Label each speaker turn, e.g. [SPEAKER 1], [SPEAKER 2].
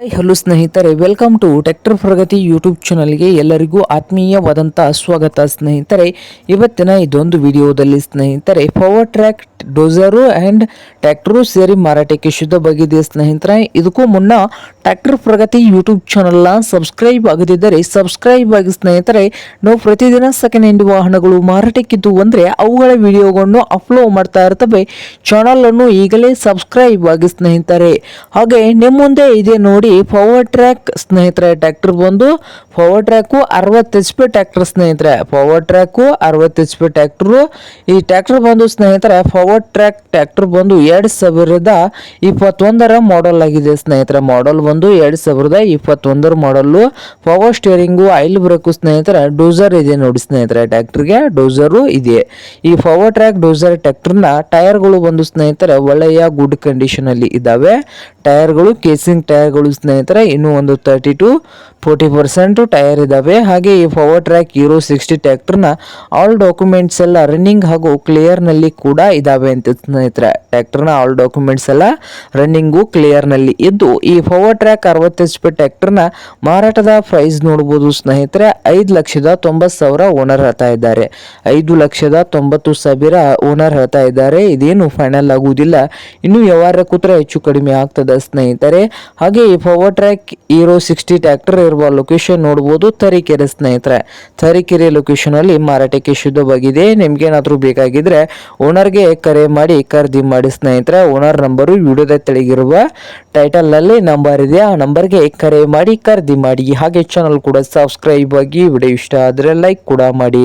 [SPEAKER 1] Hello ಸ್ನೇಹಿತರೆ, welcome to tractor Pragati YouTube ಚಾನಲ್ಗೆ ಎಲ್ಲರಿಗೂ ಆತ್ಮೀಯವಾದಂಥ ಸ್ವಾಗತ. ಸ್ನೇಹಿತರೆ, ಇವತ್ತಿನ ಇದೊಂದು ವಿಡಿಯೋದಲ್ಲಿ ಸ್ನೇಹಿತರೆ power track dozer and tractor ಸೇರಿ ಮಾರಾಟಕ್ಕೆ ಶುದ್ಧವಾಗಿದೆ. ಸ್ನೇಹಿತರೆ, ಇದಕ್ಕೂ ಮುನ್ನ ಟ್ರ್ಯಾಕ್ಟರ್ ಪ್ರಗತಿ ಯೂಟ್ಯೂಬ್ ಚಾನಲ್ನ ಸಬ್ಸ್ಕ್ರೈಬ್ ಆಗದಿದ್ದರೆ ಸಬ್ಸ್ಕ್ರೈಬ್ ಆಗಿ. ಸ್ನೇಹಿತರೆ, ನಾವು ಪ್ರತಿದಿನ ಸೆಕೆಂಡ್ ಹ್ಯಾಂಡ್ ವಾಹನಗಳು ಮಾರಾಟಕ್ಕಿದ್ದು ಅಂದರೆ ಅವುಗಳ ವಿಡಿಯೋಗಳನ್ನು ಅಪ್ಲೋಡ್ ಮಾಡ್ತಾ ಇರ್ತವೆ. ಚಾನಲನ್ನು ಈಗಲೇ ಸಬ್ಸ್ಕ್ರೈಬ್ ಆಗಿ ಸ್ನೇಹಿತರೆ. ಹಾಗೆ ನಿಮ್ಮ ಮುಂದೆ ಇದೆ ನೋಡಿ ಪವರ್ ಟ್ರ್ಯಾಕ್ ಸ್ನೇಹಿತರೆ. ಟ್ರ್ಯಾಕ್ಟರ್ ಬಂದು ಪವರ್ ಟ್ರ್ಯಾಕು 60 HP ಟ್ರ್ಯಾಕ್ಟರ್ ಸ್ನೇಹಿತರೆ. Power track 60 HP tractor. ಈ ಟ್ರ್ಯಾಕ್ಟರ್ ಬಂದು ಸ್ನೇಹಿತರೆ ಪವರ್ ಟ್ರ್ಯಾಕ್ ಟ್ರ್ಯಾಕ್ಟರ್ ಬಂದು 2021 ಮಾಡೆಲ್ ಆಗಿದೆ ಸ್ನೇಹಿತರೆ. ಮಾಡೆಲ್ ಬಂದು 2021 ಮಾಡಲ್ಲು. ಪವರ್ ಸ್ಟೇರಿಂಗು, ಆಯಿಲ್ ಬ್ರೇಕು ಸ್ನೇಹಿತರೆ. ಡೋಸರ್ ಇದೆ ನೋಡಿ ಸ್ನೇಹಿತರೆ, ಟ್ರ್ಯಾಕ್ಟರ್ಗೆ ಡೋಸರು ಇದೆ. ಈ ಪವರ್ ಟ್ರ್ಯಾಕ್ ಡೋಸರ್ ಟ್ರ್ಯಾಕ್ಟರ್ನ ಟೈರ್ಗಳು ಬಂದು ಸ್ನೇಹಿತರೆ ಒಳ್ಳೆಯ ಗುಡ್ ಕಂಡೀಷನ್ ಅಲ್ಲಿ ಇದಾವೆ. ಟೈರ್ಗಳು ಕೇಸಿಂಗ್ ಟೈರ್ಗಳು ಸ್ನೇಹಿತರೆ ಇನ್ನೂ ಒಂದು 30 to 40% ಟೈರ್ ಇದಾವೆ. ಹಾಗೆ ಈ ಪವರ್ ಟ್ರ್ಯಾಕ್ ಹೀರೋ 60 ಟ್ರ್ಯಾಕ್ಟರ್ನ ಆಲ್ ಡಾಕ್ಯುಮೆಂಟ್ಸ್ ಎಲ್ಲ ರನ್ನಿಂಗ್ ಹಾಗೂ ಕ್ಲಿಯರ್ ನಲ್ಲಿ ಕೂಡ ಇದಾವೆ ಅಂತ ಸ್ನೇಹಿತರೆ. ಟ್ರ್ಯಾಕ್ಟರ್ನ ಆಲ್ ಡಾಕ್ಯುಮೆಂಟ್ಸ್ ಎಲ್ಲ ರನ್ನಿಂಗು ಕ್ಲಿಯರ್ ನಲ್ಲಿ ಇದ್ದು, ಈ ಪವರ್ ಟ್ರ್ಯಾಕ್ 60 HP ಟ್ರ್ಯಾಕ್ಟರ್ನ ಮಾರಾಟದ ಪ್ರೈಸ್ ನೋಡಬಹುದು ಸ್ನೇಹಿತರೆ. 5,90,000 ಓನರ್ ಹೇಳ್ತಾ ಇದ್ದಾರೆ. 5,90,000 ಓನರ್ ಹೇಳ್ತಾ ಇದ್ದಾರೆ. ಇದೇನು ಫೈನಲ್ ಆಗುವುದಿಲ್ಲ, ಇನ್ನು ವ್ಯವಹಾರ ಕೂತ್ರೆ ಹೆಚ್ಚು ಕಡಿಮೆ ಆಗ್ತದೆ ಸ್ನೇಹಿತರೆ. ಹಾಗೆ ಈ ಪವರ್ ಟ್ರ್ಯಾಕ್ ಹೀರೋ 60 ಟ್ರ್ಯಾಕ್ಟರ್ ಇರುವ ಲೊಕೇಶನ್ ನೋಡಬಹುದು, ತರೀಕೆರೆ ಸ್ನೇಹಿತರೆ. ತರೀಕೆರೆ ಲೊಕೇಶನ್ ಅಲ್ಲಿ ಮಾರಾಟಕ್ಕೆ ಶುದ್ಧವಾಗಿದೆ. ನಿಮ್ಗೇನಾದ್ರೂ ಬೇಕಾಗಿದ್ರೆ ಓನರ್ಗೆ ಕರೆ ಮಾಡಿ ಖರೀದಿ ಮಾಡಿ ಸ್ನೇಹಿತರೆ. ಓನರ್ ನಂಬರು ವಿಡಿಯೋದ ತೆಳಗಿರುವ ಟೈಟಲ್ ನಲ್ಲಿ ನಂಬರ್ ಇದೆ, ಆ ನಂಬರ್ಗೆ ಕರೆ ಮಾಡಿ ಖರೀದಿ ಮಾಡಿ. ಹಾಗೆ ಚಾನಲ್ ಕೂಡ ಸಬ್ಸ್ಕ್ರೈಬ್ ಆಗಿ. ವಿಡಿಯೋ ಇಷ್ಟ ಆದ್ರೆ ಲೈಕ್ ಕೂಡ ಮಾಡಿ.